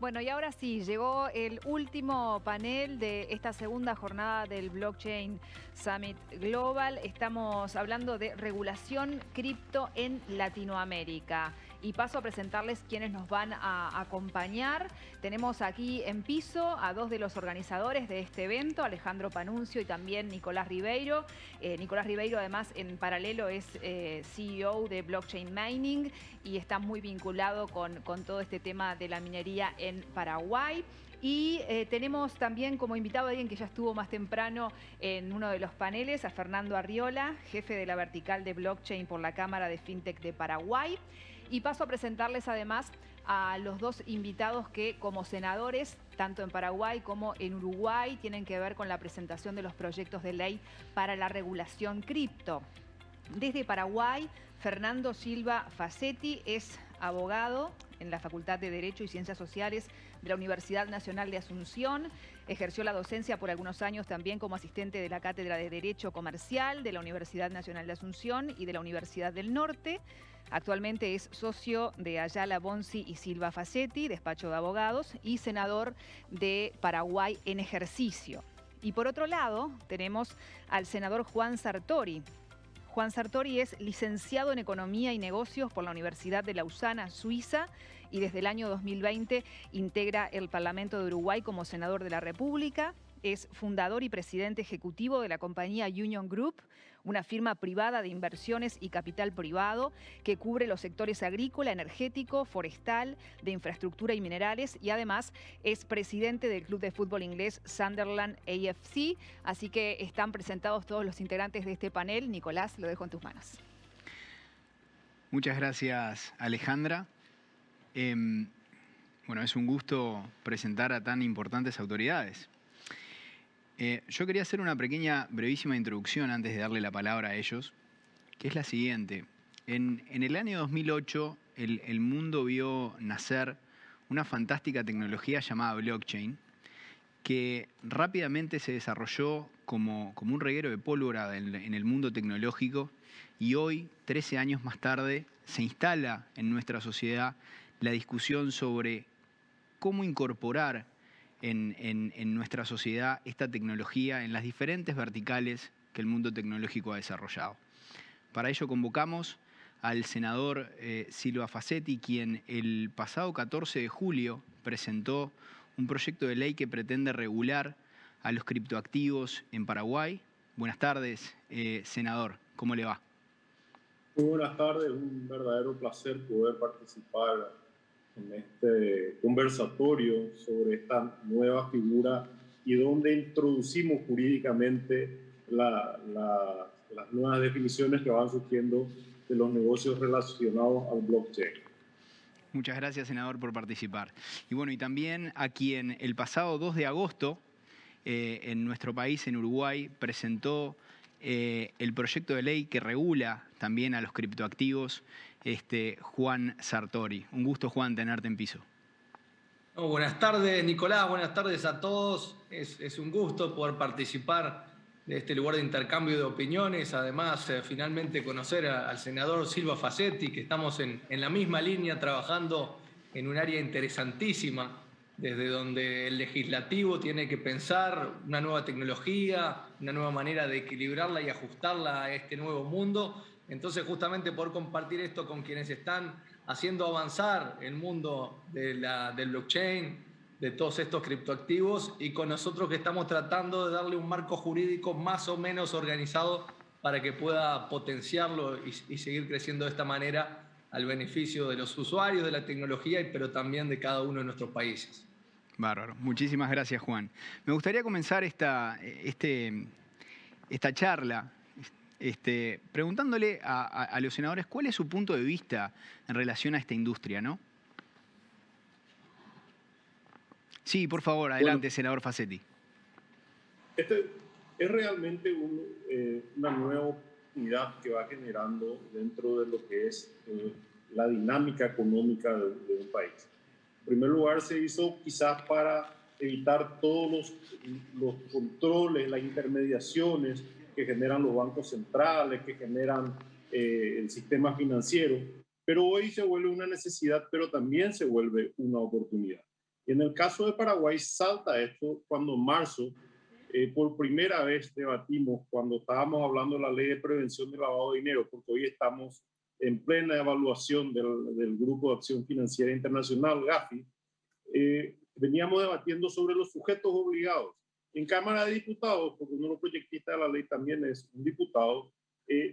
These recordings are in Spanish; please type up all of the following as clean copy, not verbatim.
Bueno, y ahora sí, llegó el último panel de esta segunda jornada del Blockchain Summit Global. Estamos hablando de regulación cripto en Latinoamérica. Y paso a presentarles quienes nos van a acompañar. Tenemos aquí en piso a dos de los organizadores de este evento, Alejandro Panuncio y también Nicolás Ribeiro. Nicolás Ribeiro además en paralelo es CEO de Blockchain Mining y está muy vinculado con todo este tema de la minería en Paraguay. Y tenemos también como invitado a alguien que ya estuvo más temprano en uno de los paneles, a Fernando Arriola, jefe de la vertical de blockchain por la Cámara de FinTech de Paraguay. Y paso a presentarles además a los dos invitados que como senadores, tanto en Paraguay como en Uruguay, tienen que ver con la presentación de los proyectos de ley para la regulación cripto. Desde Paraguay, Fernando Silva Facetti es abogado en la Facultad de Derecho y Ciencias Sociales de la Universidad Nacional de Asunción. Ejerció la docencia por algunos años también como asistente de la Cátedra de Derecho Comercial de la Universidad Nacional de Asunción y de la Universidad del Norte. Actualmente es socio de Ayala Bonzi y Silva Facetti, despacho de abogados, y senador de Paraguay en ejercicio. Y por otro lado, tenemos al senador Juan Sartori. Juan Sartori es licenciado en Economía y Negocios por la Universidad de Lausana, Suiza, y desde el año 2020 integra el Parlamento de Uruguay como senador de la República. Es fundador y presidente ejecutivo de la compañía Union Group, una firma privada de inversiones y capital privado que cubre los sectores agrícola, energético, forestal, de infraestructura y minerales, y además es presidente del club de fútbol inglés Sunderland AFC. Así que están presentados todos los integrantes de este panel. Nicolás, lo dejo en tus manos. Muchas gracias, Alejandra. Bueno, es un gusto presentar a tan importantes autoridades. Yo quería hacer una pequeña, brevísima introducción antes de darle la palabra a ellos, que es la siguiente. En el año 2008, el mundo vio nacer una fantástica tecnología llamada blockchain, que rápidamente se desarrolló como un reguero de pólvora en el mundo tecnológico, y hoy, 13 años más tarde, se instala en nuestra sociedad la discusión sobre cómo incorporar en nuestra sociedad esta tecnología en las diferentes verticales que el mundo tecnológico ha desarrollado. Para ello convocamos al senador Silva Facetti, quien el pasado 14 de julio presentó un proyecto de ley que pretende regular a los criptoactivos en Paraguay. Buenas tardes, senador. ¿Cómo le va? Muy buenas tardes, un verdadero placer poder participar en este conversatorio sobre esta nueva figura y donde introducimos jurídicamente las nuevas definiciones que van surgiendo de los negocios relacionados al blockchain. Muchas gracias, senador, por participar. Y bueno, y también a quien el pasado 2 de agosto en nuestro país, en Uruguay, presentó el proyecto de ley que regula también a los criptoactivos, Juan Sartori. Un gusto, Juan, tenerte en piso. Buenas tardes, Nicolás. Buenas tardes a todos. Es un gusto poder participar de este lugar de intercambio de opiniones. Además, finalmente conocer al senador Silva Facetti, que estamos en la misma línea trabajando en un área interesantísima, desde donde el legislativo tiene que pensar una nueva tecnología, una nueva manera de equilibrarla y ajustarla a este nuevo mundo. Entonces, justamente poder compartir esto con quienes están haciendo avanzar el mundo del blockchain, de todos estos criptoactivos, y con nosotros que estamos tratando de darle un marco jurídico más o menos organizado para que pueda potenciarlo y seguir creciendo de esta manera al beneficio de los usuarios de la tecnología, pero también de cada uno de nuestros países. Bárbaro. Muchísimas gracias, Juan. Me gustaría comenzar esta charla preguntándole a los senadores cuál es su punto de vista en relación a esta industria, ¿no? Sí, por favor, adelante, bueno, senador Facetti. Este es realmente una nueva oportunidad que va generando dentro de lo que es la dinámica económica de un país. En primer lugar, se hizo quizás para evitar todos los controles, las intermediaciones que generan los bancos centrales, que generan el sistema financiero, pero hoy se vuelve una necesidad, pero también se vuelve una oportunidad. En el caso de Paraguay salta esto cuando en marzo, por primera vez debatimos, cuando estábamos hablando de la ley de prevención del lavado de dinero, porque hoy estamos en plena evaluación del Grupo de Acción Financiera Internacional, GAFI, veníamos debatiendo sobre los sujetos obligados. En Cámara de Diputados, porque uno de los proyectistas de la ley también es un diputado,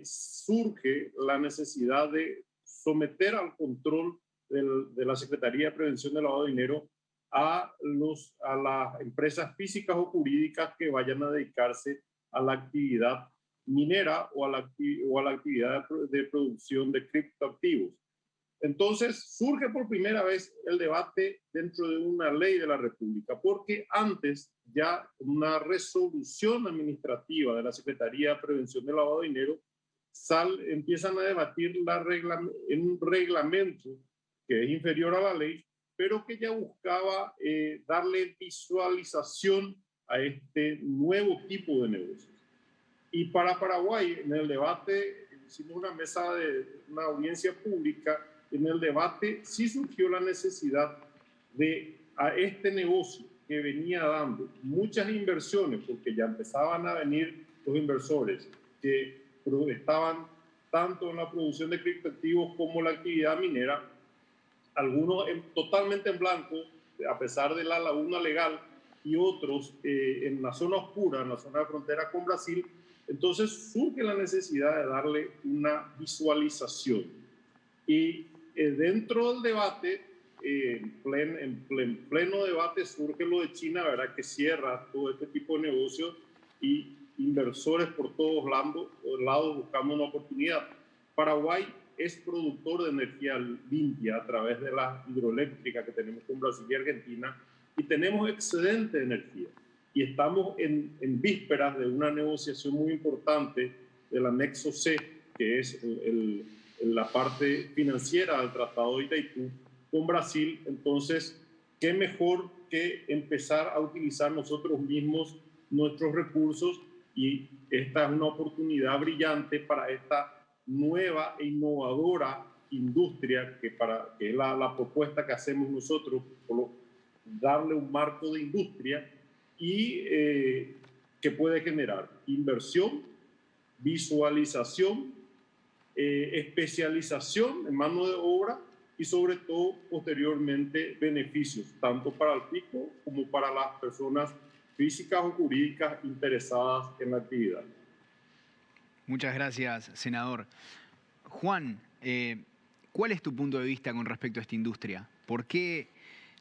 surge la necesidad de someter al control de la Secretaría de Prevención del Lavado de Dinero a las empresas físicas o jurídicas que vayan a dedicarse a la actividad minera o a la actividad de producción de criptoactivos. Entonces surge por primera vez el debate dentro de una ley de la República, porque antes ya una resolución administrativa de la Secretaría de Prevención del Lavado de Dinero empiezan a debatir en un reglamento que es inferior a la ley, pero que ya buscaba darle visualización a este nuevo tipo de negocios. Y para Paraguay, en el debate, hicimos una audiencia pública. En el debate sí surgió la necesidad de a este negocio que venía dando muchas inversiones, porque ya empezaban a venir los inversores que estaban tanto en la producción de criptoactivos como la actividad minera, algunos totalmente en blanco, a pesar de la laguna legal, y otros en la zona oscura, en la zona de frontera con Brasil. Entonces surge la necesidad de darle una visualización. Y dentro del debate, en pleno debate, surge lo de China, ¿verdad?, que cierra todo este tipo de negocios y inversores por todos lados buscando una oportunidad. Paraguay es productor de energía limpia a través de la hidroeléctrica que tenemos con Brasil y Argentina, y tenemos excedente de energía. Y estamos en vísperas de una negociación muy importante del anexo C, que es la parte financiera del Tratado de Itaipú con Brasil. Entonces, ¿qué mejor que empezar a utilizar nosotros mismos nuestros recursos? Y esta es una oportunidad brillante para esta nueva e innovadora industria, que es la propuesta que hacemos nosotros, darle un marco de industria y que puede generar inversión, visualización, especialización en mano de obra y sobre todo posteriormente beneficios, tanto para el pico como para las personas físicas o jurídicas interesadas en la actividad. Muchas gracias, senador. Juan, ¿cuál es tu punto de vista con respecto a esta industria? ¿Por qué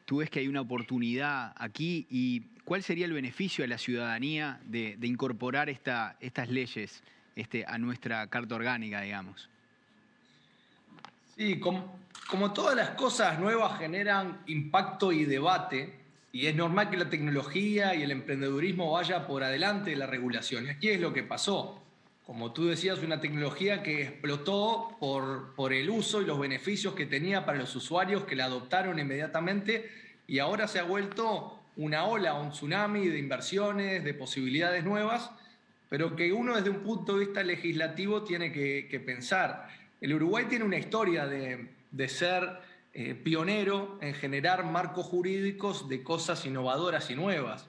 tú ves que hay una oportunidad aquí y cuál sería el beneficio a la ciudadanía de incorporar estas leyes a nuestra carta orgánica, digamos? Sí, como todas las cosas nuevas generan impacto y debate, y es normal que la tecnología y el emprendedurismo vaya por adelante de la regulación. Aquí es lo que pasó. Como tú decías, una tecnología que explotó por el uso y los beneficios que tenía para los usuarios, que la adoptaron inmediatamente, y ahora se ha vuelto una ola, un tsunami de inversiones, de posibilidades nuevas, pero que uno desde un punto de vista legislativo tiene que pensar. El Uruguay tiene una historia de ser pionero en generar marcos jurídicos de cosas innovadoras y nuevas.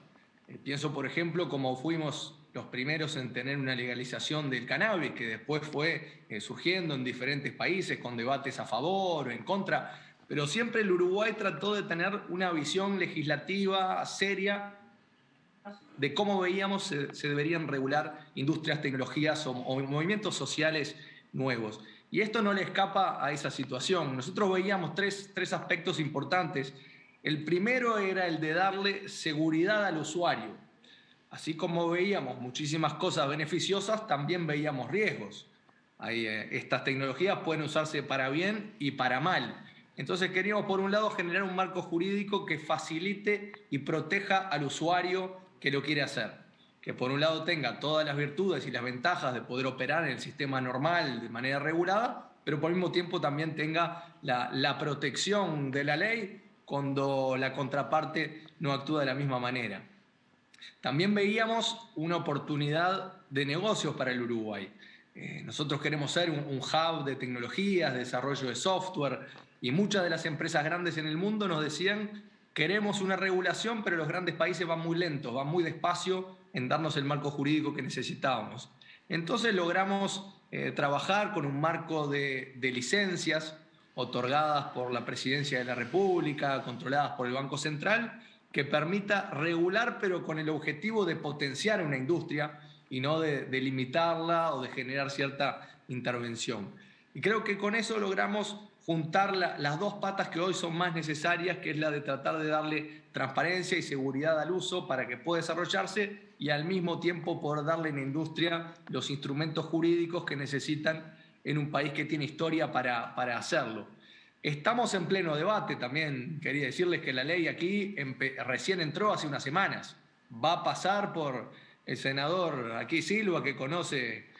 Pienso, por ejemplo, como fuimos los primeros en tener una legalización del cannabis, que después fue surgiendo en diferentes países con debates a favor o en contra, pero siempre el Uruguay trató de tener una visión legislativa seria de cómo veíamos se deberían regular industrias, tecnologías o movimientos sociales nuevos. Y esto no le escapa a esa situación. Nosotros veíamos tres aspectos importantes. El primero era el de darle seguridad al usuario. Así como veíamos muchísimas cosas beneficiosas, también veíamos riesgos. Estas tecnologías pueden usarse para bien y para mal. Entonces queríamos, por un lado, generar un marco jurídico que facilite y proteja al usuario que lo quiere hacer. Que por un lado tenga todas las virtudes y las ventajas de poder operar en el sistema normal de manera regulada, pero por el mismo tiempo también tenga la protección de la ley cuando la contraparte no actúa de la misma manera. También veíamos una oportunidad de negocios para el Uruguay. Nosotros queremos ser un hub de tecnologías, de desarrollo de software, y muchas de las empresas grandes en el mundo nos decían queremos una regulación, pero los grandes países van muy lentos, van muy despacio en darnos el marco jurídico que necesitábamos. Entonces logramos trabajar con un marco de licencias otorgadas por la Presidencia de la República, controladas por el Banco Central, que permita regular, pero con el objetivo de potenciar una industria y no de limitarla o de generar cierta intervención. Y creo que con eso logramos juntar las dos patas que hoy son más necesarias, que es la de tratar de darle transparencia y seguridad al uso para que pueda desarrollarse y al mismo tiempo poder darle a la industria los instrumentos jurídicos que necesitan en un país que tiene historia para hacerlo. Estamos en pleno debate también, quería decirles que la ley aquí recién entró hace unas semanas. Va a pasar por el senador aquí Silva, que conoce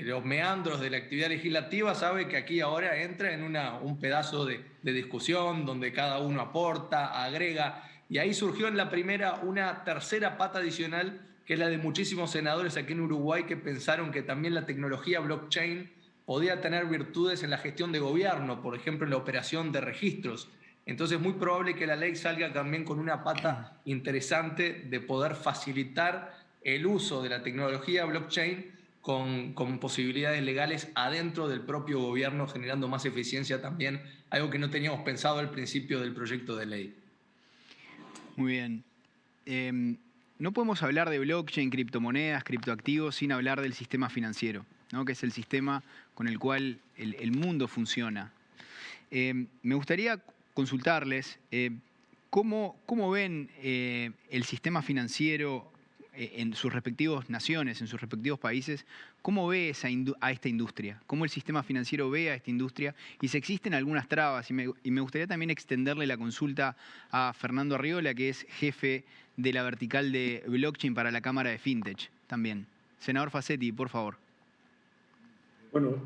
los meandros de la actividad legislativa, sabe que aquí ahora entra en un pedazo de discusión donde cada uno aporta, agrega, y ahí surgió en la primera una tercera pata adicional, que es la de muchísimos senadores aquí en Uruguay que pensaron que también la tecnología blockchain podía tener virtudes en la gestión de gobierno, por ejemplo en la operación de registros. Entonces es muy probable que la ley salga también con una pata interesante de poder facilitar el uso de la tecnología blockchain con posibilidades legales adentro del propio gobierno, generando más eficiencia también, algo que no teníamos pensado al principio del proyecto de ley. Muy bien. No podemos hablar de blockchain, criptomonedas, criptoactivos sin hablar del sistema financiero, ¿no? Que es el sistema con el cual el mundo funciona. Me gustaría consultarles cómo ven el sistema financiero en sus respectivas naciones, en sus respectivos países. ¿Cómo ve a esta industria? ¿Cómo el sistema financiero ve a esta industria? Y si existen algunas trabas. Y me gustaría también extenderle la consulta a Fernando Arriola, que es jefe de la vertical de blockchain para la Cámara de Fintech también. Senador Fassetti, por favor. Bueno,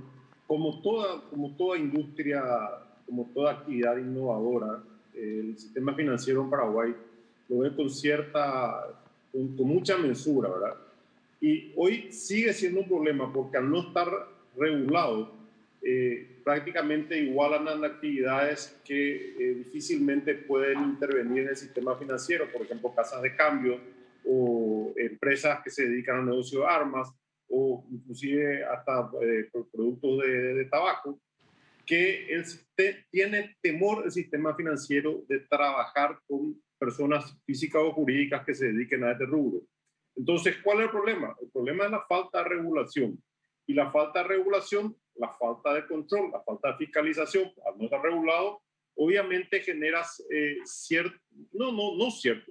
como toda industria, como toda actividad innovadora, el sistema financiero en Paraguay lo ve con mucha mesura, ¿verdad? Y hoy sigue siendo un problema porque al no estar regulado, prácticamente igualan a actividades que difícilmente pueden intervenir en el sistema financiero, por ejemplo, casas de cambio o empresas que se dedican al negocio de armas o inclusive hasta productos de tabaco, que tiene temor el sistema financiero de trabajar con personas físicas o jurídicas que se dediquen a este rubro. Entonces, ¿cuál es el problema? El problema es la falta de regulación. Y la falta de regulación, la falta de control, la falta de fiscalización, al no estar regulado, obviamente genera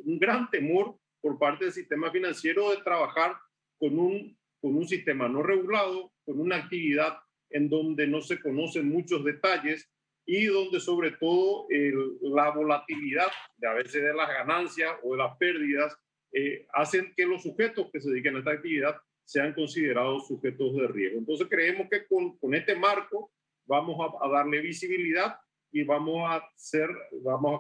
un gran temor por parte del sistema financiero de trabajar con un sistema no regulado, con una actividad en donde no se conocen muchos detalles y donde sobre todo la volatilidad a veces de las ganancias o de las pérdidas hacen que los sujetos que se dediquen a esta actividad sean considerados sujetos de riesgo. Entonces creemos que con este marco vamos a darle visibilidad y vamos a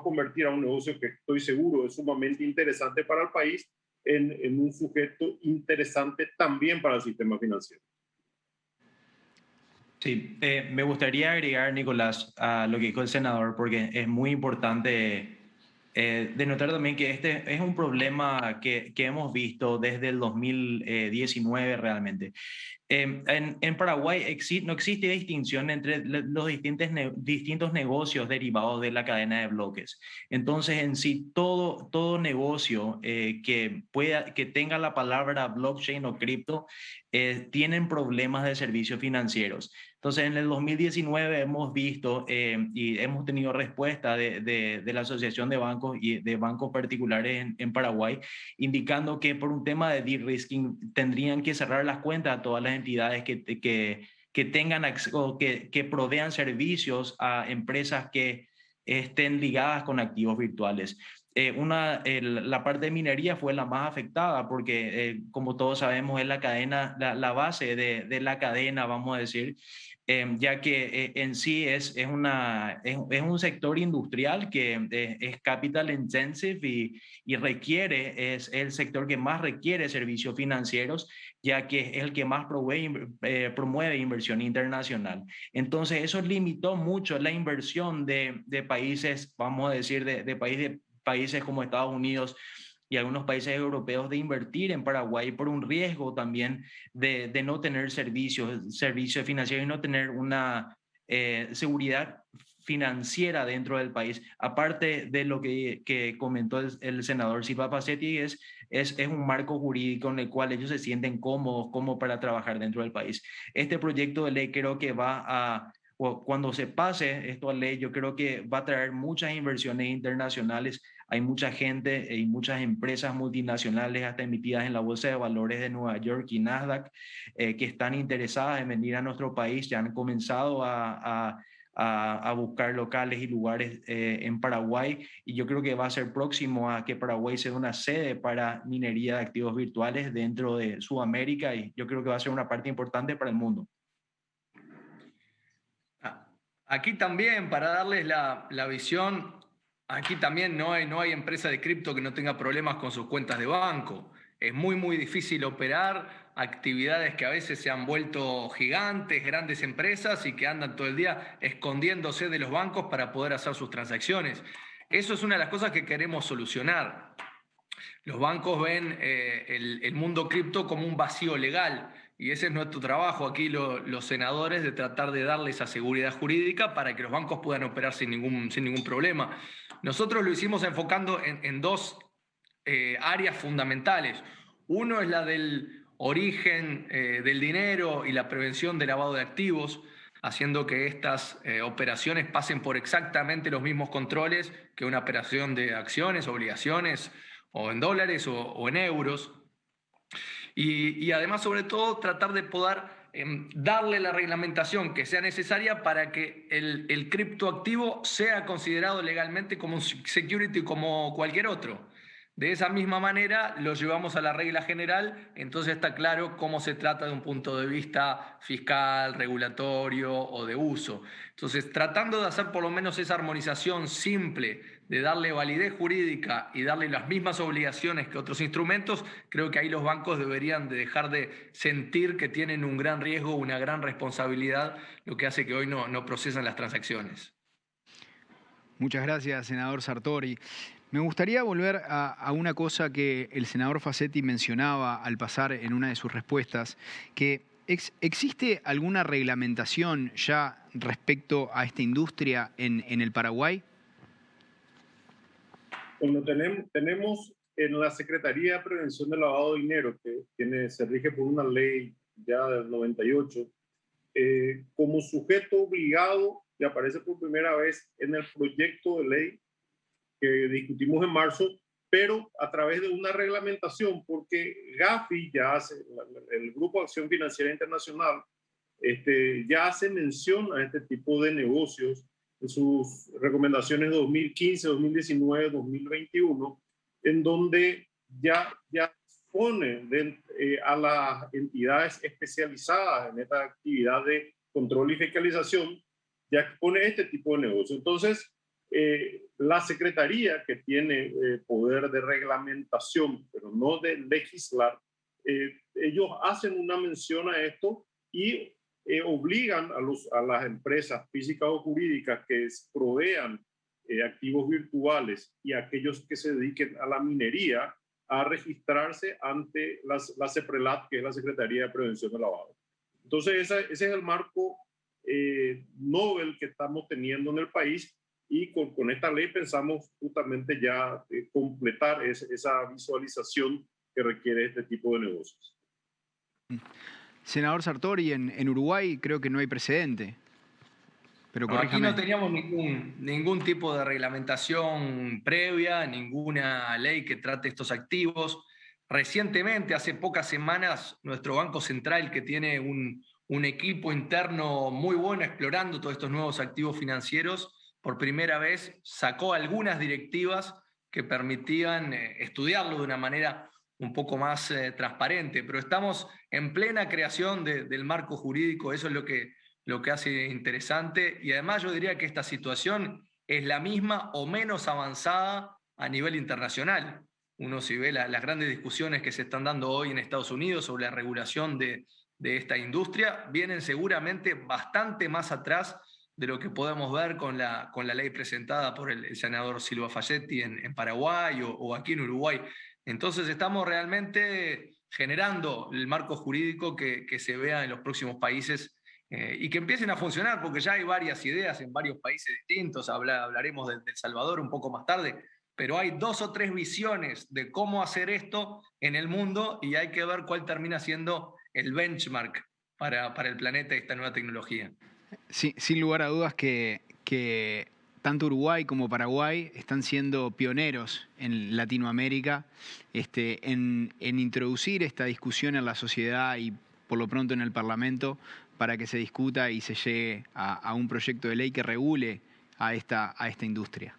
convertir a un negocio que estoy seguro es sumamente interesante para el país en un sujeto interesante también para el sistema financiero. Sí, me gustaría agregar, Nicolás, a lo que dijo el senador, porque es muy importante denotar también que este es un problema que hemos visto desde el 2019 realmente. En Paraguay no existe distinción entre los distintos negocios derivados de la cadena de bloques. Entonces, en sí, todo negocio que tenga la palabra blockchain o cripto tienen problemas de servicios financieros. Entonces, en el 2019 hemos visto y hemos tenido respuesta de la Asociación de Bancos y de bancos particulares en Paraguay, indicando que por un tema de de-risking tendrían que cerrar las cuentas a todas las entidades que tengan o que provean servicios a empresas que estén ligadas con activos virtuales. La parte de minería fue la más afectada porque, como todos sabemos, es la base de la cadena, vamos a decir, ya que en sí es un sector industrial que es capital intensive y es el sector que más requiere servicios financieros, ya que es el que más promueve inversión internacional. Entonces eso limitó mucho la inversión de países, vamos a decir, de países países como Estados Unidos y algunos países europeos de invertir en Paraguay por un riesgo también de no tener servicios financieros y no tener una seguridad financiera dentro del país. Aparte de lo que comentó el senador Silva Facetti, es un marco jurídico en el cual ellos se sienten cómodos como para trabajar dentro del país. Este proyecto de ley creo que cuando se pase esto a ley, yo creo que va a traer muchas inversiones internacionales. Hay mucha gente y muchas empresas multinacionales hasta emitidas en la Bolsa de Valores de Nueva York y Nasdaq que están interesadas en venir a nuestro país, ya han comenzado a buscar locales y lugares en Paraguay, y yo creo que va a ser próximo a que Paraguay sea una sede para minería de activos virtuales dentro de Sudamérica, y yo creo que va a ser una parte importante para el mundo. Aquí también, para darles la visión, aquí también no hay empresa de cripto que no tenga problemas con sus cuentas de banco. Es muy difícil operar actividades que a veces se han vuelto gigantes, grandes empresas y que andan todo el día escondiéndose de los bancos para poder hacer sus transacciones. Eso es una de las cosas que queremos solucionar. Los bancos ven el mundo cripto como un vacío legal, y ese es nuestro trabajo aquí, los senadores, de tratar de darle esa seguridad jurídica para que los bancos puedan operar sin ningún problema. Nosotros lo hicimos enfocando en dos áreas fundamentales. Uno es la del origen del dinero y la prevención del lavado de activos, haciendo que estas operaciones pasen por exactamente los mismos controles que una operación de acciones, obligaciones, o en dólares o en euros. Y además, sobre todo, tratar de poder darle la reglamentación que sea necesaria para que el criptoactivo sea considerado legalmente como un security como cualquier otro. De esa misma manera lo llevamos a la regla general, entonces está claro cómo se trata de un punto de vista fiscal, regulatorio o de uso. Entonces, tratando de hacer por lo menos esa armonización simple, de darle validez jurídica y darle las mismas obligaciones que otros instrumentos, creo que ahí los bancos deberían de dejar de sentir que tienen un gran riesgo, una gran responsabilidad, lo que hace que hoy no procesen las transacciones. Muchas gracias, senador Sartori. Me gustaría volver a una cosa que el senador Facetti mencionaba al pasar en una de sus respuestas, que ¿existe alguna reglamentación ya respecto a esta industria en el Paraguay? Bueno, tenemos en la Secretaría de Prevención del Lavado de Dinero, que se rige por una ley ya del 98, como sujeto obligado, y aparece por primera vez en el proyecto de ley que discutimos en marzo, pero a través de una reglamentación, porque Gafi ya hace, el Grupo de Acción Financiera Internacional, ya hace mención a este tipo de negocios en sus recomendaciones 2015, 2019, 2021, en donde ya pone a las entidades especializadas en esta actividad de control y fiscalización, ya pone este tipo de negocio. Entonces, la Secretaría, que tiene poder de reglamentación, pero no de legislar, ellos hacen una mención a esto y obligan a las empresas físicas o jurídicas que provean activos virtuales y a aquellos que se dediquen a la minería a registrarse ante la CEPRELAT, que es la Secretaría de Prevención del Lavado. Entonces, ese es el marco novel que estamos teniendo en el país, y con esta ley pensamos justamente ya completar esa visualización que requiere este tipo de negocios. Senador Sartori, en Uruguay creo que no hay precedente. Pero aquí no teníamos ningún tipo de reglamentación previa, ninguna ley que trate estos activos. Recientemente, hace pocas semanas, nuestro Banco Central, que tiene un equipo interno muy bueno explorando todos estos nuevos activos financieros, por primera vez sacó algunas directivas que permitían estudiarlo de una manera un poco más transparente, pero estamos en plena creación del marco jurídico. Eso es lo que hace interesante, y además yo diría que esta situación es la misma o menos avanzada a nivel internacional. Uno, si ve las grandes discusiones que se están dando hoy en Estados Unidos sobre la regulación de esta industria, vienen seguramente bastante más atrás de lo que podemos ver con la ley presentada por el senador Silva Facetti en Paraguay o aquí en Uruguay. Entonces estamos realmente generando el marco jurídico que se vea en los próximos países y que empiecen a funcionar, porque ya hay varias ideas en varios países distintos. Hablaremos de El Salvador un poco más tarde, pero hay 2 o 3 visiones de cómo hacer esto en el mundo y hay que ver cuál termina siendo el benchmark para el planeta y esta nueva tecnología. Sí, sin lugar a dudas que tanto Uruguay como Paraguay están siendo pioneros en Latinoamérica en introducir esta discusión en la sociedad y por lo pronto en el Parlamento para que se discuta y se llegue a un proyecto de ley que regule a esta industria.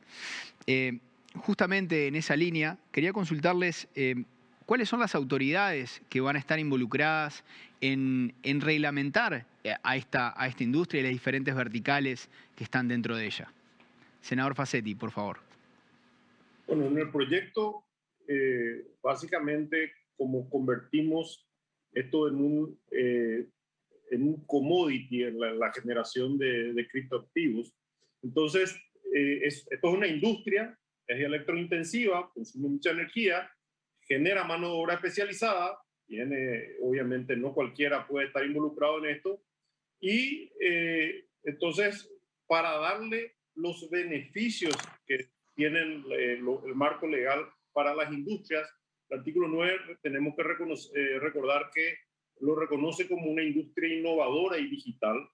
Justamente en esa línea, quería consultarles cuáles son las autoridades que van a estar involucradas en reglamentar a esta industria y las diferentes verticales que están dentro de ella. Senador Facetti, por favor. Bueno, en el proyecto, básicamente, como convertimos esto en un commodity, en la generación de criptoactivos, entonces, esto es una industria, es electrointensiva, consume mucha energía, genera mano de obra especializada, obviamente no cualquiera puede estar involucrado en esto, y entonces, para darle los beneficios que tienen el marco legal para las industrias, el artículo 9 tenemos que recordar que lo reconoce como una industria innovadora y digital.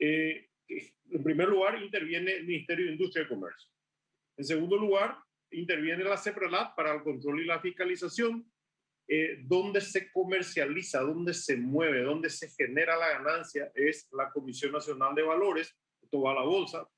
En primer lugar, interviene el Ministerio de Industria y Comercio. En segundo lugar, interviene la CEPRALAT para el control y la fiscalización. Donde se comercializa, donde se mueve, donde se genera la ganancia es la Comisión Nacional de Valores, esto va a la bolsa.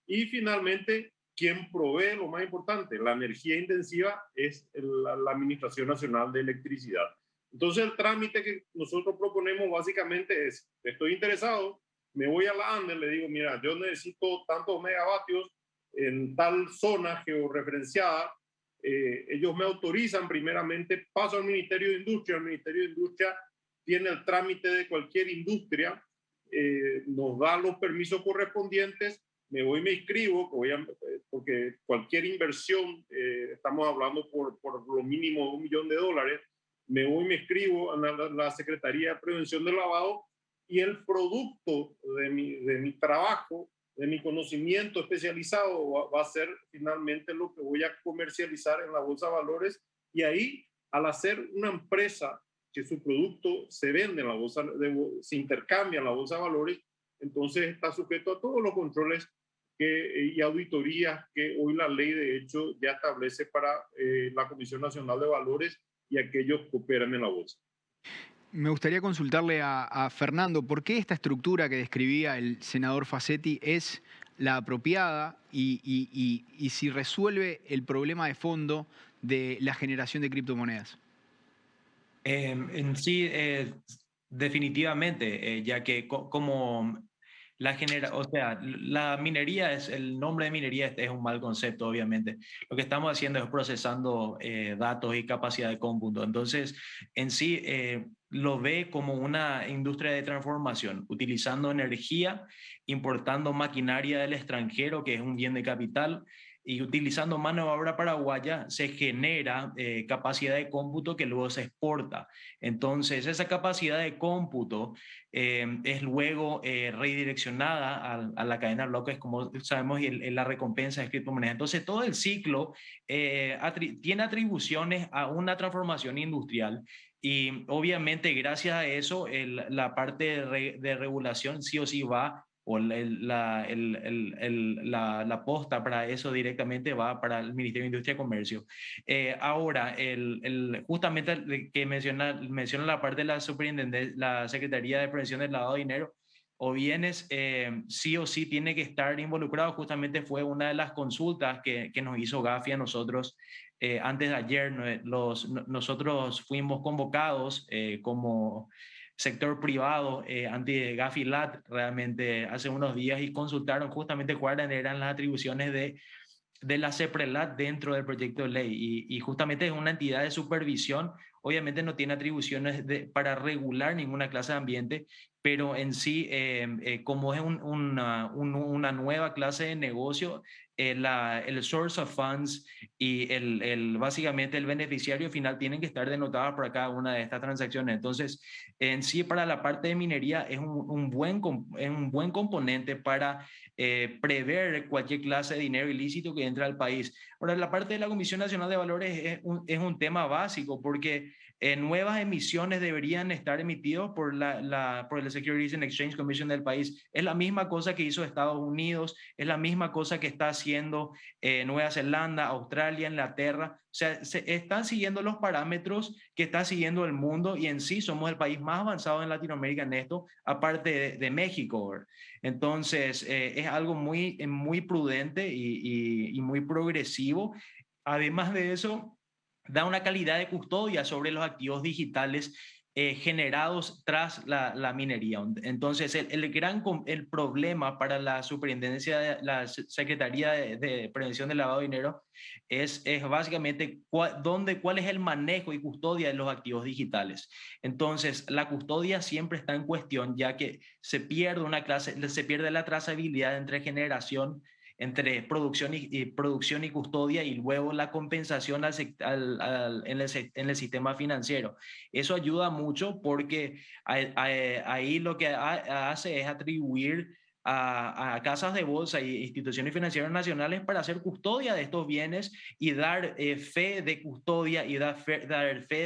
Y finalmente, quien provee lo más importante, la energía intensiva, es la Administración Nacional de Electricidad. Entonces el trámite que nosotros proponemos básicamente es, estoy interesado, me voy a la ANDE, le digo, mira, yo necesito tantos megavatios en tal zona georreferenciada. Ellos me autorizan primeramente, paso al Ministerio de Industria. El Ministerio de Industria tiene el trámite de cualquier industria, nos da los permisos correspondientes, me voy y me inscribo, porque cualquier inversión, estamos hablando por lo mínimo $1 millón, me voy y me inscribo en la Secretaría de Prevención del Lavado y el producto de mi trabajo, de mi conocimiento especializado va a ser finalmente lo que voy a comercializar en la Bolsa de Valores, y ahí, al hacer una empresa que su producto se vende en la bolsa, se intercambia en la Bolsa de Valores, entonces está sujeto a todos los controles y auditorías que hoy la ley de hecho ya establece para la Comisión Nacional de Valores y aquellos que operan en la bolsa. Me gustaría consultarle a Fernando, ¿por qué esta estructura que describía el senador Facetti es la apropiada y si resuelve el problema de fondo de la generación de criptomonedas? En sí, definitivamente, ya que como la minería el nombre de minería es un mal concepto, obviamente. Lo que estamos haciendo es procesando datos y capacidad de cómputo. Entonces, en sí, lo ve como una industria de transformación, utilizando energía, importando maquinaria del extranjero, que es un bien de capital, y utilizando mano de obra paraguaya se genera capacidad de cómputo que luego se exporta. Entonces, esa capacidad de cómputo es luego redireccionada a la cadena de bloques, como sabemos, y la recompensa de criptomonedas. Entonces, todo el ciclo tiene atribuciones a una transformación industrial. Y obviamente, gracias a eso, la parte de regulación sí o sí va, o la posta para eso directamente va para el Ministerio de Industria y Comercio. Ahora, justamente que menciona la parte de la superintendencia, la Secretaría de Prevención del Lavado de Dinero o Bienes, sí o sí tiene que estar involucrado. Justamente fue una de las consultas que nos hizo Gafi a nosotros. Antes de ayer, nosotros fuimos convocados como sector privado ante Gafilat realmente hace unos días y consultaron justamente cuáles eran las atribuciones de la CEPRELAT dentro del proyecto de ley y justamente es una entidad de supervisión, obviamente no tiene atribuciones para regular ninguna clase de ambiente, pero en sí, como es una nueva clase de negocio, el source of funds y básicamente el beneficiario final tienen que estar denotados por cada una de estas transacciones. Entonces, en sí, para la parte de minería es un buen componente para prever cualquier clase de dinero ilícito que entre al país. Ahora, la parte de la Comisión Nacional de Valores es un tema básico porque nuevas emisiones deberían estar emitidas por el Securities and Exchange Commission del país. Es la misma cosa que hizo Estados Unidos, es la misma cosa que está haciendo Nueva Zelanda, Australia, Inglaterra. O sea, se están siguiendo los parámetros que está siguiendo el mundo y en sí somos el país más avanzado en Latinoamérica en esto, aparte de México. Entonces, es algo muy prudente y muy progresivo. Además de eso, da una calidad de custodia sobre los activos digitales generados tras la minería. Entonces, el problema para la superintendencia, la Secretaría de Prevención del Lavado de Dinero, es básicamente cuál es el manejo y custodia de los activos digitales. Entonces, la custodia siempre está en cuestión, ya que se pierde la trazabilidad entre generación, entre producción y custodia, y luego la compensación en el sistema financiero. Eso ayuda mucho porque ahí lo que hace es atribuir a casas de bolsa e instituciones financieras nacionales para hacer custodia de estos bienes y dar fe de custodia y dar fe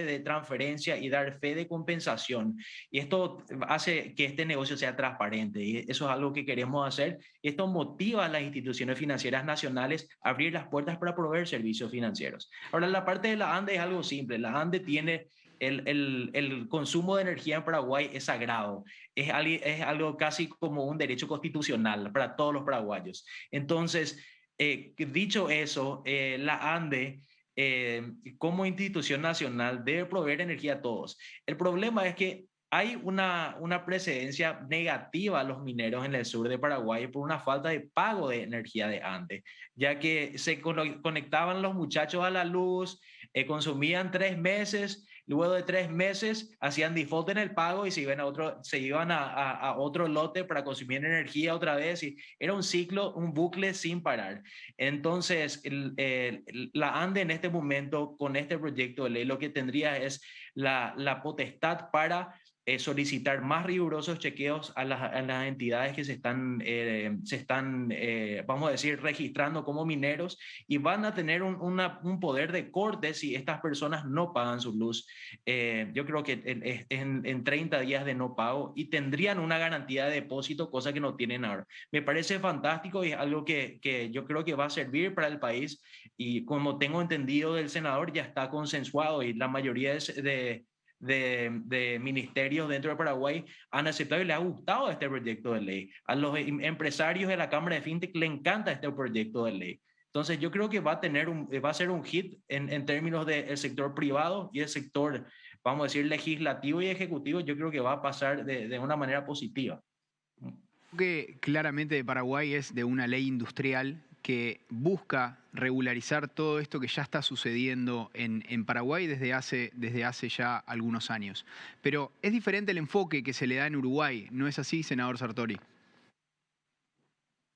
de transferencia y dar fe de compensación. Y esto hace que este negocio sea transparente y eso es algo que queremos hacer. Esto motiva a las instituciones financieras nacionales a abrir las puertas para proveer servicios financieros. Ahora, la parte de la ANDE es algo simple. La ANDE tiene el consumo de energía en Paraguay es sagrado, es algo casi como un derecho constitucional para todos los paraguayos. Entonces, dicho eso, la ANDE como institución nacional debe proveer energía a todos. El problema es que hay una precedencia negativa a los mineros en el sur de Paraguay por una falta de pago de energía de ANDE, ya que se conectaban los muchachos a la luz, consumían 3 meses, luego de 3 meses hacían default en el pago y se iban a otro lote para consumir energía otra vez, y era un ciclo, un bucle sin parar. Entonces, la ANDE en este momento, con este proyecto de ley, lo que tendría es la potestad para solicitar más rigurosos chequeos a las entidades que se están vamos a decir, registrando como mineros, y van a tener un poder de corte si estas personas no pagan su luz. Yo creo que en 30 días de no pago, y tendrían una garantía de depósito, cosa que no tienen ahora. Me parece fantástico y es algo que yo creo que va a servir para el país, y como tengo entendido del senador, ya está consensuado y la mayoría de ministerios dentro de Paraguay han aceptado y les ha gustado este proyecto de ley. A los empresarios de la Cámara de FinTech le encanta este proyecto de ley. Entonces yo creo que va a ser un hit en términos del sector privado y el sector, vamos a decir, legislativo y ejecutivo. Yo creo que va a pasar de una manera positiva. Que claramente de Paraguay es de una ley industrial que busca regularizar todo esto que ya está sucediendo en Paraguay desde hace ya algunos años. Pero es diferente el enfoque que se le da en Uruguay, ¿no es así, senador Sartori?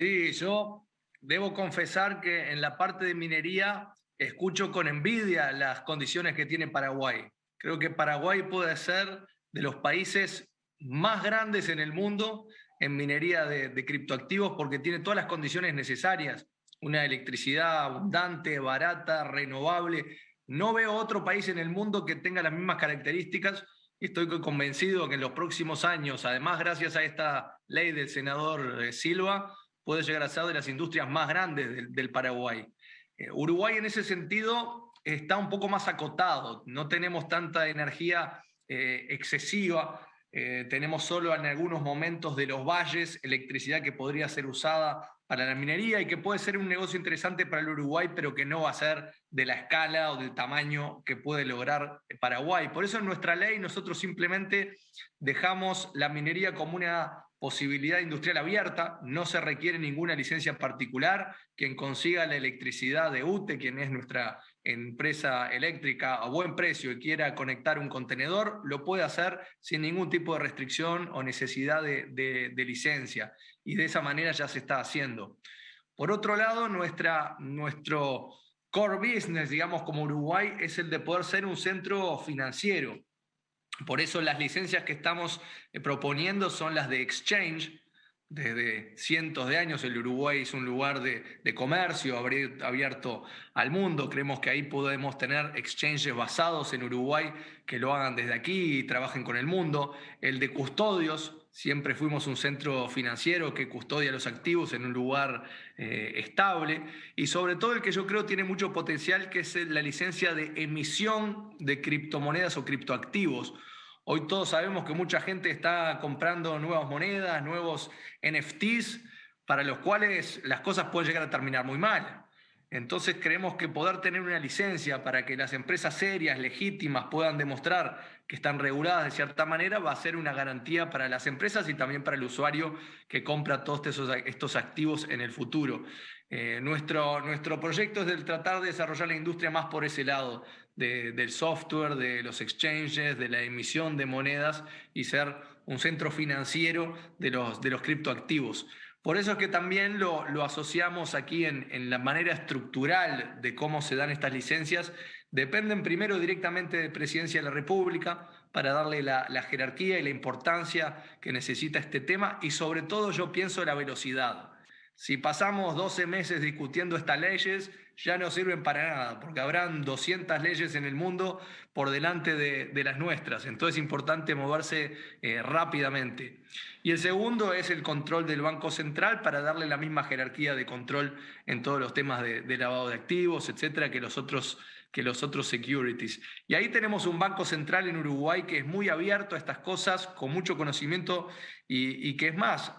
Sí, yo debo confesar que en la parte de minería escucho con envidia las condiciones que tiene Paraguay. Creo que Paraguay puede ser de los países más grandes en el mundo en minería de criptoactivos, porque tiene todas las condiciones necesarias. Una electricidad abundante, barata, renovable. No veo otro país en el mundo que tenga las mismas características, y estoy convencido que en los próximos años, además gracias a esta ley del senador Silva, puede llegar a ser de las industrias más grandes del Paraguay. Uruguay en ese sentido está un poco más acotado, no tenemos tanta energía excesiva. Tenemos solo en algunos momentos de los valles electricidad que podría ser usada para la minería y que puede ser un negocio interesante para el Uruguay, pero que no va a ser de la escala o del tamaño que puede lograr Paraguay. Por eso en nuestra ley nosotros simplemente dejamos la minería como una posibilidad industrial abierta, no se requiere ninguna licencia particular. Quien consiga la electricidad de UTE, quien es nuestra empresa eléctrica a buen precio y quiera conectar un contenedor, lo puede hacer sin ningún tipo de restricción o necesidad de licencia. Y de esa manera ya se está haciendo. Por otro lado, nuestro core business, digamos, como Uruguay, es el de poder ser un centro financiero. Por eso las licencias que estamos proponiendo son las de exchange. Desde cientos de años el Uruguay es un lugar de comercio abierto al mundo. Creemos que ahí podemos tener exchanges basados en Uruguay que lo hagan desde aquí y trabajen con el mundo. El de custodios, siempre fuimos un centro financiero que custodia los activos en un lugar estable. Y sobre todo el que yo creo tiene mucho potencial, que es la licencia de emisión de criptomonedas o criptoactivos. Hoy todos sabemos que mucha gente está comprando nuevas monedas, nuevos NFTs, para los cuales las cosas pueden llegar a terminar muy mal. Entonces creemos que poder tener una licencia para que las empresas serias, legítimas, puedan demostrar que están reguladas de cierta manera, va a ser una garantía para las empresas y también para el usuario que compra todos estos activos en el futuro. Nuestro proyecto es el tratar de desarrollar la industria más por ese lado, del software, de los exchanges, de la emisión de monedas y ser un centro financiero de los criptoactivos. Por eso es que también lo asociamos aquí en la manera estructural de cómo se dan estas licencias. Dependen primero directamente de Presidencia de la República para darle la jerarquía y la importancia que necesita este tema, y sobre todo yo pienso la velocidad. Si pasamos 12 meses discutiendo estas leyes, ya no sirven para nada, porque habrán 200 leyes en el mundo por delante de las nuestras. Entonces es importante moverse rápidamente. Y el segundo es el control del Banco Central, para darle la misma jerarquía de control en todos los temas de lavado de activos, etcétera, que los otros securities. Y ahí tenemos un Banco Central en Uruguay que es muy abierto a estas cosas, con mucho conocimiento, y que es más,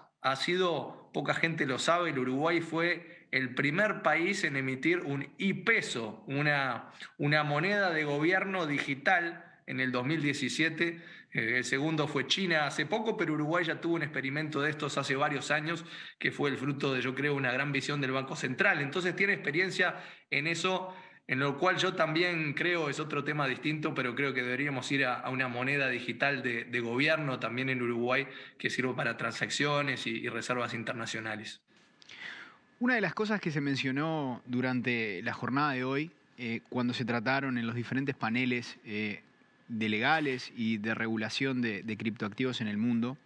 poca gente lo sabe, el Uruguay fue el primer país en emitir un e-peso, una moneda de gobierno digital en el 2017. El segundo fue China hace poco, pero Uruguay ya tuvo un experimento de estos hace varios años, que fue el fruto de, yo creo, una gran visión del Banco Central. Entonces tiene experiencia en eso, en lo cual yo también creo, es otro tema distinto, pero creo que deberíamos ir a una moneda digital de gobierno también en Uruguay, que sirva para transacciones y reservas internacionales. Una de las cosas que se mencionó durante la jornada de hoy, cuando se trataron en los diferentes paneles de legales y de regulación de criptoactivos en el mundo,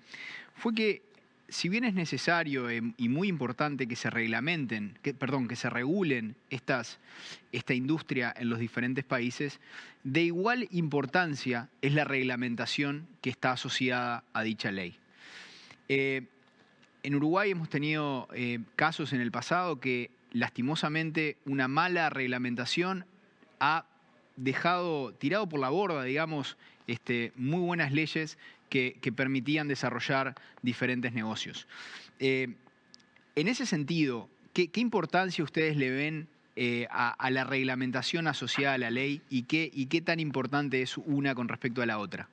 fue que si bien es necesario y muy importante que se regulen esta industria en los diferentes países, de igual importancia es la reglamentación que está asociada a dicha ley. En Uruguay hemos tenido casos en el pasado que lastimosamente una mala reglamentación ha dejado tirado por la borda, digamos, muy buenas leyes que permitían desarrollar diferentes negocios. En ese sentido, ¿qué importancia ustedes le ven a la reglamentación asociada a la ley y qué tan importante es una con respecto a la otra?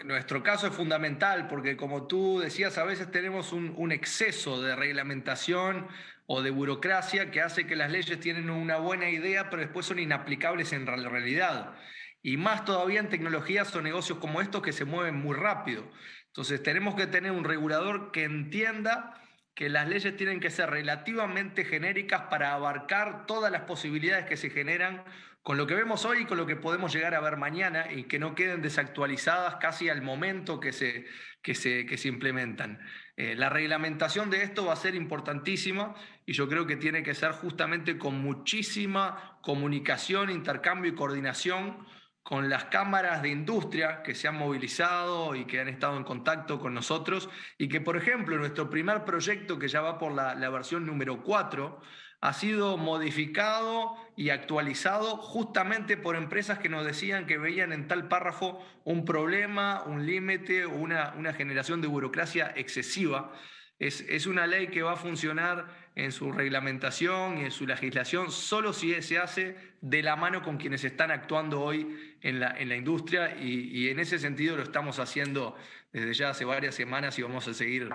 Nuestro caso es fundamental porque, como tú decías, a veces tenemos un exceso de reglamentación o de burocracia que hace que las leyes tienen una buena idea, pero después son inaplicables en la realidad. Y más todavía en tecnologías o negocios como estos que se mueven muy rápido. Entonces tenemos que tener un regulador que entienda que las leyes tienen que ser relativamente genéricas para abarcar todas las posibilidades que se generan con lo que vemos hoy y con lo que podemos llegar a ver mañana, y que no queden desactualizadas casi al momento que se implementan. La reglamentación de esto va a ser importantísima, y yo creo que tiene que ser justamente con muchísima comunicación, intercambio y coordinación con las cámaras de industria que se han movilizado y que han estado en contacto con nosotros, y que, por ejemplo, nuestro primer proyecto, que ya va por la versión número 4, ha sido modificado y actualizado justamente por empresas que nos decían que veían en tal párrafo un problema, un límite o una generación de burocracia excesiva. Es una ley que va a funcionar en su reglamentación y en su legislación solo si se hace de la mano con quienes están actuando hoy en la industria y en ese sentido lo estamos haciendo desde ya hace varias semanas y vamos a seguir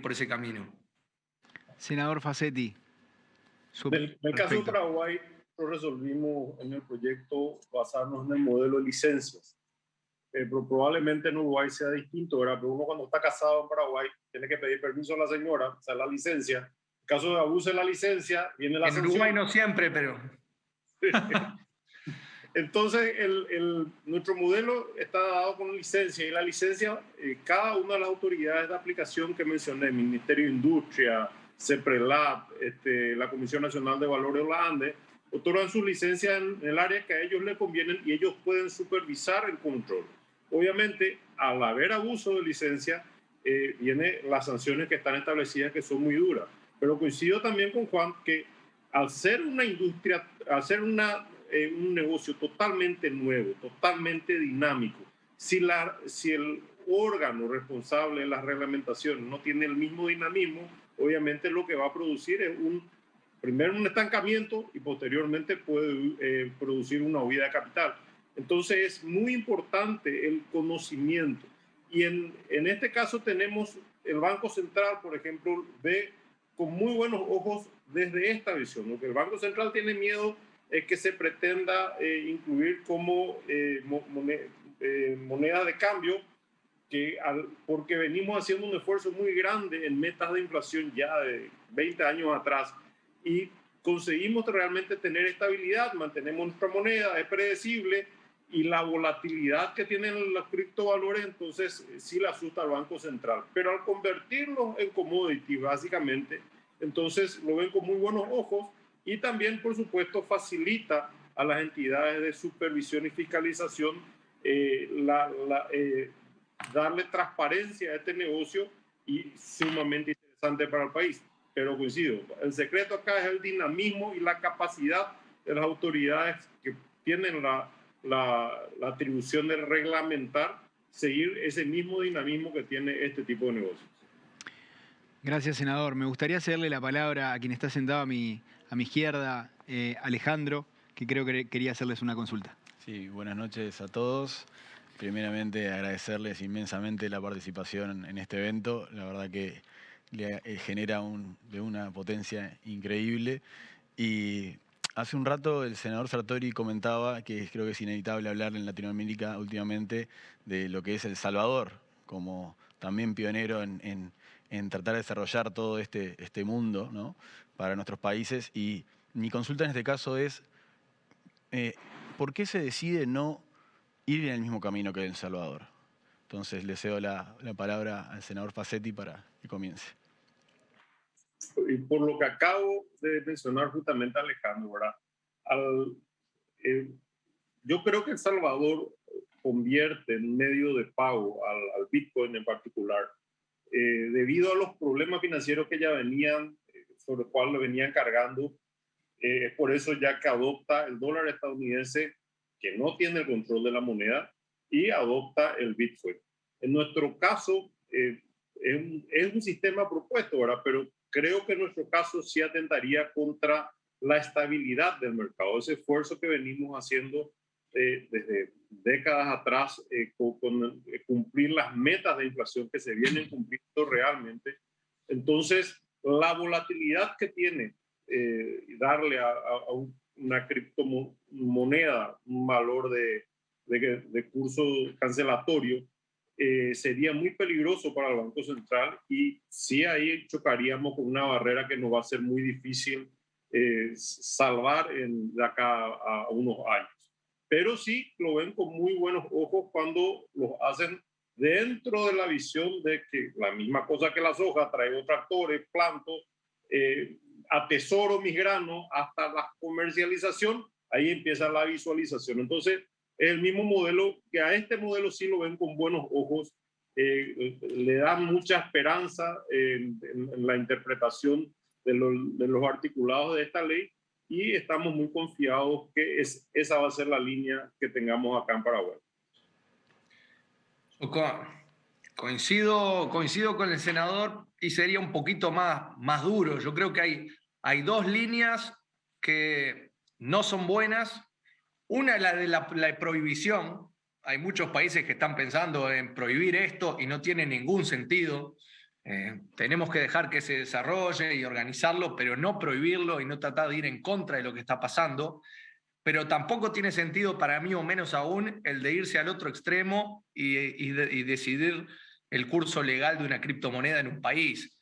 por ese camino. Senador Fassetti. En el caso de Paraguay, nosotros resolvimos en el proyecto basarnos en el modelo de licencias. Pero probablemente en Uruguay sea distinto, ¿verdad? Pero uno cuando está casado en Paraguay tiene que pedir permiso a la señora, o sea, la licencia. En caso de abuso de la licencia, viene la sanción. En Uruguay no siempre, pero... Entonces, nuestro modelo está dado con licencia y la licencia, cada una de las autoridades de aplicación que mencioné, Ministerio de Industria, CEPRELAT, la Comisión Nacional de Valores de la ANDE, otorgan sus licencias en el área que a ellos les convienen y ellos pueden supervisar el control. Obviamente, al haber abuso de licencia, vienen las sanciones que están establecidas que son muy duras. Pero coincido también con Juan que al ser una industria, al ser un negocio totalmente nuevo, totalmente dinámico, si el órgano responsable de la reglamentación no tiene el mismo dinamismo, obviamente lo que va a producir es primero un estancamiento y posteriormente puede producir una huida de capital. Entonces es muy importante el conocimiento. Y en este caso tenemos el Banco Central, por ejemplo, ve con muy buenos ojos desde esta visión. Lo que el Banco Central tiene miedo es que se pretenda incluir como moneda de cambio, porque venimos haciendo un esfuerzo muy grande en metas de inflación ya de 20 años atrás y conseguimos realmente tener estabilidad, mantenemos nuestra moneda, es predecible y la volatilidad que tienen los criptovalores entonces sí le asusta al Banco Central. Pero al convertirlo en commodity básicamente, entonces lo ven con muy buenos ojos y también por supuesto facilita a las entidades de supervisión y fiscalización darle transparencia a este negocio y sumamente interesante para el país. Pero coincido, el secreto acá es el dinamismo y la capacidad de las autoridades que tienen la atribución de reglamentar, seguir ese mismo dinamismo que tiene este tipo de negocios. Gracias, senador. Me gustaría cederle la palabra a quien está sentado a mi izquierda, Alejandro, que creo que quería hacerles una consulta. Sí, buenas noches a todos. Primeramente, agradecerles inmensamente la participación en este evento. La verdad que le genera de una potencia increíble. Y hace un rato el senador Sartori comentaba que creo que es inevitable hablar en Latinoamérica últimamente de lo que es El Salvador, como también pionero en tratar de desarrollar todo este mundo, ¿no?, para nuestros países. Y mi consulta en este caso es, ¿por qué se decide no ir en el mismo camino que El Salvador? Entonces le cedo la palabra al senador Fassetti para que comience. Y por lo que acabo de mencionar justamente Alejandro, ¿verdad? Yo creo que El Salvador convierte en medio de pago al Bitcoin en particular, debido a los problemas financieros que ya venían, sobre los cuales lo venían cargando. Es por eso ya que adopta el dólar estadounidense, que no tiene el control de la moneda, y adopta el Bitcoin. En nuestro caso, es un sistema propuesto, ¿verdad? Pero creo que en nuestro caso sí atentaría contra la estabilidad del mercado, ese esfuerzo que venimos haciendo desde décadas atrás con cumplir las metas de inflación que se vienen cumpliendo realmente. Entonces, la volatilidad que tiene darle a una criptomoneda un valor de curso cancelatorio sería muy peligroso para el Banco Central y sí ahí chocaríamos con una barrera que nos va a ser muy difícil salvar de acá a unos años. Pero sí lo ven con muy buenos ojos cuando los hacen dentro de la visión de que la misma cosa que la soja, traigo tractores, planto, atesoro mis granos hasta la comercialización, ahí empieza la visualización. Entonces, es el mismo modelo, que a este modelo sí lo ven con buenos ojos, le dan mucha esperanza en la interpretación de los articulados de esta ley y estamos muy confiados que esa va a ser la línea que tengamos acá en Paraguay. Coincido con el senador y sería un poquito más duro. Yo creo que hay dos líneas que no son buenas. Una es la de la prohibición. Hay muchos países que están pensando en prohibir esto y no tiene ningún sentido. Tenemos que dejar que se desarrolle y organizarlo, pero no prohibirlo y no tratar de ir en contra de lo que está pasando. Pero tampoco tiene sentido para mí, o menos aún, el de irse al otro extremo y decidir el curso legal de una criptomoneda en un país.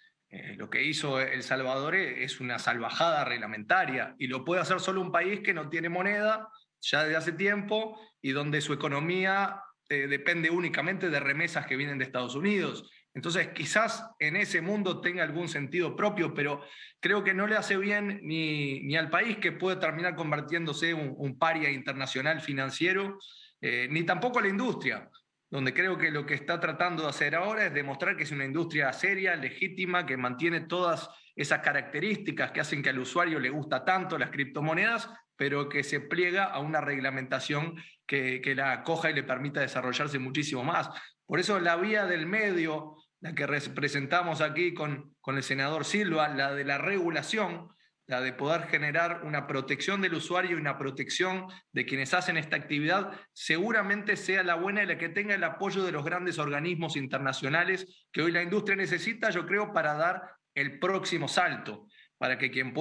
Lo que hizo El Salvador es una salvajada reglamentaria y lo puede hacer solo un país que no tiene moneda ya desde hace tiempo y donde su economía depende únicamente de remesas que vienen de Estados Unidos. Entonces, quizás en ese mundo tenga algún sentido propio, pero creo que no le hace bien ni al país, que puede terminar convirtiéndose un paria internacional financiero, ni tampoco a la industria, donde creo que lo que está tratando de hacer ahora es demostrar que es una industria seria, legítima, que mantiene todas esas características que hacen que al usuario le gusta tanto las criptomonedas, pero que se pliega a una reglamentación que la acoja y le permita desarrollarse muchísimo más. Por eso la vía del medio, la que presentamos aquí con el senador Silva, la de la regulación, la de poder generar una protección del usuario y una protección de quienes hacen esta actividad, seguramente sea la buena y la que tenga el apoyo de los grandes organismos internacionales que hoy la industria necesita, yo creo, para dar el próximo salto, para que quien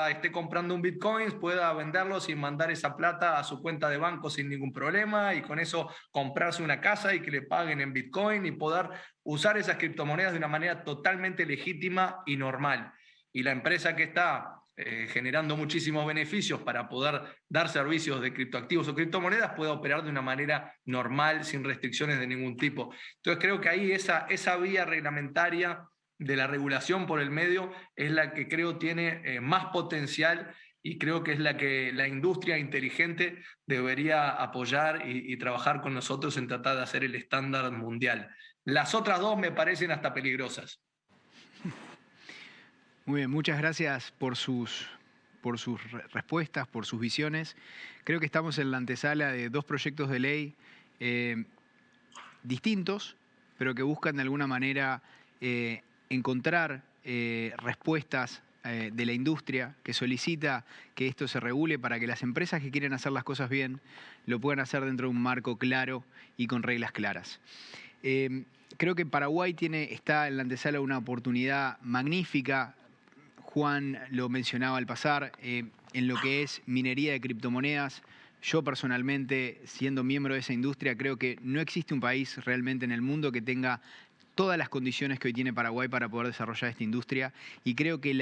esté comprando un Bitcoin pueda venderlo sin mandar esa plata a su cuenta de banco sin ningún problema, y con eso comprarse una casa y que le paguen en Bitcoin y poder usar esas criptomonedas de una manera totalmente legítima y normal. Y la empresa que está generando muchísimos beneficios para poder dar servicios de criptoactivos o criptomonedas pueda operar de una manera normal, sin restricciones de ningún tipo. Entonces creo que ahí esa vía reglamentaria de la regulación por el medio es la que creo tiene más potencial, y creo que es la que la industria inteligente debería apoyar y trabajar con nosotros en tratar de hacer el estándar mundial. Las otras dos me parecen hasta peligrosas. Muy bien, muchas gracias por sus respuestas, por sus visiones. Creo que estamos en la antesala de dos proyectos de ley distintos, pero que buscan de alguna manera encontrar respuestas de la industria que solicita que esto se regule para que las empresas que quieren hacer las cosas bien lo puedan hacer dentro de un marco claro y con reglas claras. Creo que Paraguay está en la antesala una oportunidad magnífica. Juan lo mencionaba al pasar, en lo que es minería de criptomonedas. Yo personalmente, siendo miembro de esa industria, creo que no existe un país realmente en el mundo que tenga todas las condiciones que hoy tiene Paraguay para poder desarrollar esta industria, y creo que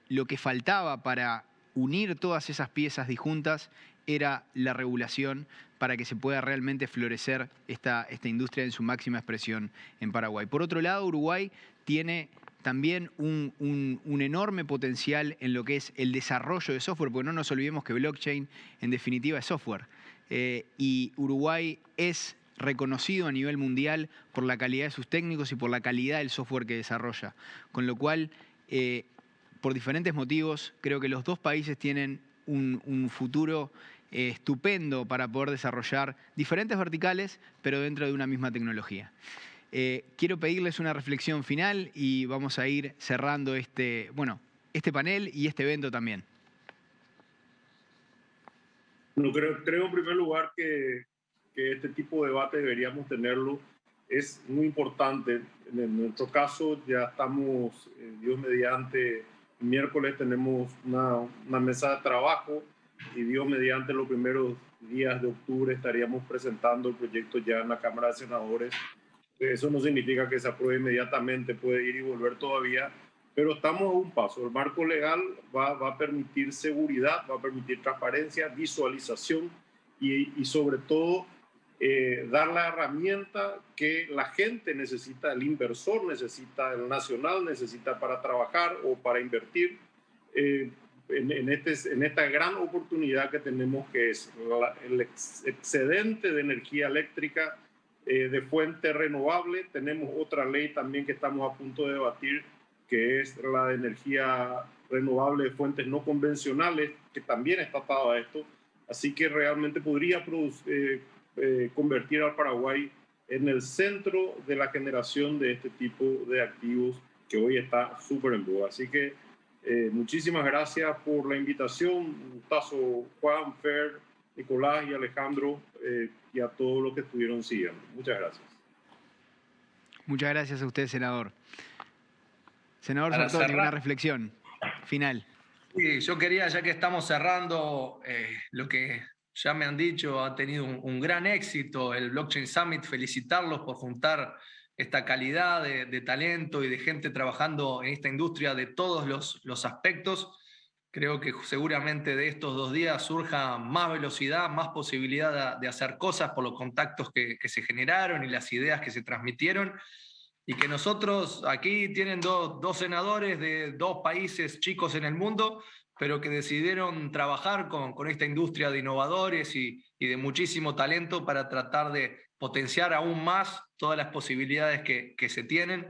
lo que faltaba para unir todas esas piezas disjuntas era la regulación para que se pueda realmente florecer esta industria en su máxima expresión en Paraguay. Por otro lado, Uruguay tiene también un enorme potencial en lo que es el desarrollo de software, porque no nos olvidemos que blockchain en definitiva es software, y Uruguay es reconocido a nivel mundial por la calidad de sus técnicos y por la calidad del software que desarrolla. Con lo cual, por diferentes motivos, creo que los dos países tienen un futuro estupendo para poder desarrollar diferentes verticales, pero dentro de una misma tecnología. Quiero pedirles una reflexión final y vamos a ir cerrando este panel y este evento también. No, creo en primer lugar que este tipo de debate deberíamos tenerlo. Es muy importante. En nuestro caso ya estamos, Dios mediante, el miércoles tenemos una mesa de trabajo, y Dios mediante los primeros días de octubre estaríamos presentando el proyecto ya en la Cámara de Senadores. Eso no significa que se apruebe inmediatamente, puede ir y volver todavía, pero estamos a un paso. El marco legal va a permitir seguridad, va a permitir transparencia, visualización y sobre todo dar la herramienta que la gente necesita, el inversor necesita, el nacional necesita para trabajar o para invertir en esta gran oportunidad que tenemos, que es el excedente de energía eléctrica de fuente renovable. Tenemos otra ley también que estamos a punto de debatir, que es la de energía renovable de fuentes no convencionales, que también está atada a esto. Así que realmente podría convertir al Paraguay en el centro de la generación de este tipo de activos que hoy está súper en boga. Así que muchísimas gracias por la invitación. Un gustazo, Juan, Fer, Nicolás y Alejandro, y a todos los que estuvieron siguiendo. Muchas gracias. Muchas gracias a usted, senador. Senador Para Sartori, cerrar, una reflexión final. Sí, yo quería, ya que estamos cerrando, lo que ya me han dicho, ha tenido un gran éxito el Blockchain Summit, felicitarlos por juntar esta calidad de talento y de gente trabajando en esta industria de todos los aspectos. Creo que seguramente de estos 2 días surja más velocidad, más posibilidad de hacer cosas por los contactos que se generaron y las ideas que se transmitieron. Y que nosotros aquí tienen dos senadores de 2 países chicos en el mundo, pero que decidieron trabajar con esta industria de innovadores y de muchísimo talento para tratar de potenciar aún más todas las posibilidades que se tienen.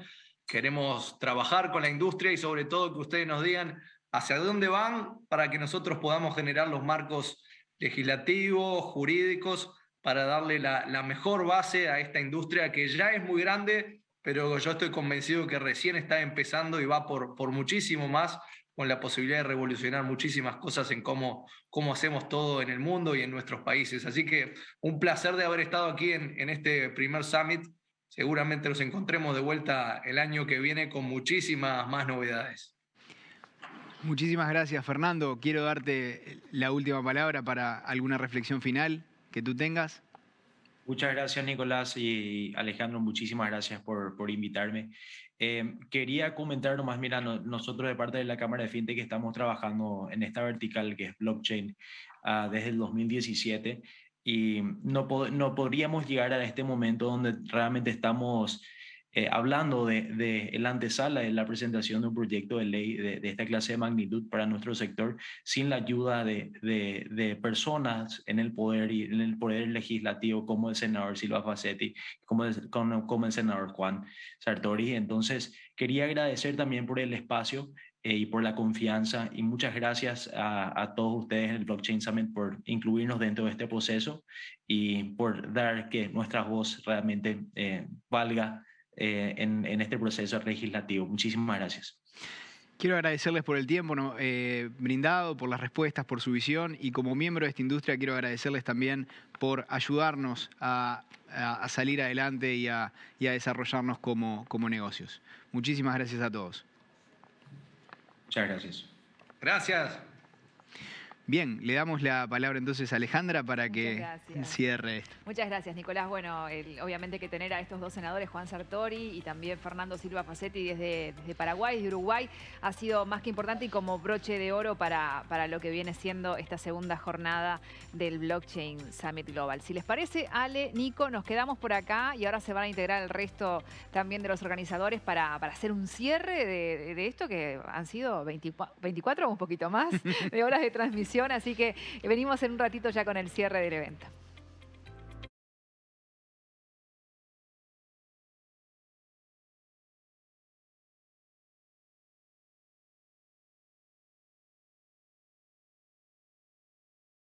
Queremos trabajar con la industria y sobre todo que ustedes nos digan hacia dónde van para que nosotros podamos generar los marcos legislativos, jurídicos, para darle la mejor base a esta industria que ya es muy grande, pero yo estoy convencido que recién está empezando y va por muchísimo más, con la posibilidad de revolucionar muchísimas cosas en cómo hacemos todo en el mundo y en nuestros países. Así que un placer de haber estado aquí en este primer Summit. Seguramente nos encontremos de vuelta el año que viene con muchísimas más novedades. Muchísimas gracias, Fernando. Quiero darte la última palabra para alguna reflexión final que tú tengas. Muchas gracias, Nicolás y Alejandro, muchísimas gracias por invitarme. Quería comentar nomás, mira, nosotros de parte de la Cámara de FinTech estamos trabajando en esta vertical que es blockchain desde el 2017 y no podríamos llegar a este momento donde realmente estamos hablando de la antesala de la presentación de un proyecto de ley de esta clase de magnitud para nuestro sector, sin la ayuda de personas en el poder y en el poder legislativo como el senador Silva Facetti, como el senador Juan Sartori. Entonces, quería agradecer también por el espacio y por la confianza, y muchas gracias a todos ustedes en el Blockchain Summit por incluirnos dentro de este proceso y por dar que nuestra voz realmente valga en este proceso legislativo. Muchísimas gracias. Quiero agradecerles por el tiempo brindado, por las respuestas, por su visión, y como miembro de esta industria quiero agradecerles también por ayudarnos a salir adelante y a desarrollarnos como negocios. Muchísimas gracias a todos. Muchas gracias. Gracias. Bien, le damos la palabra entonces a Alejandra para que cierre esto. Muchas gracias, Nicolás. Bueno, obviamente que tener a estos 2 senadores, Juan Sartori y también Fernando Silva Facetti desde Paraguay, desde Uruguay, ha sido más que importante y como broche de oro para lo que viene siendo esta segunda jornada del Blockchain Summit Global. Si les parece, Ale, Nico, nos quedamos por acá y ahora se van a integrar el resto también de los organizadores para hacer un cierre de esto, que han sido 24 o un poquito más de horas de transmisión. Así que venimos en un ratito ya con el cierre del evento.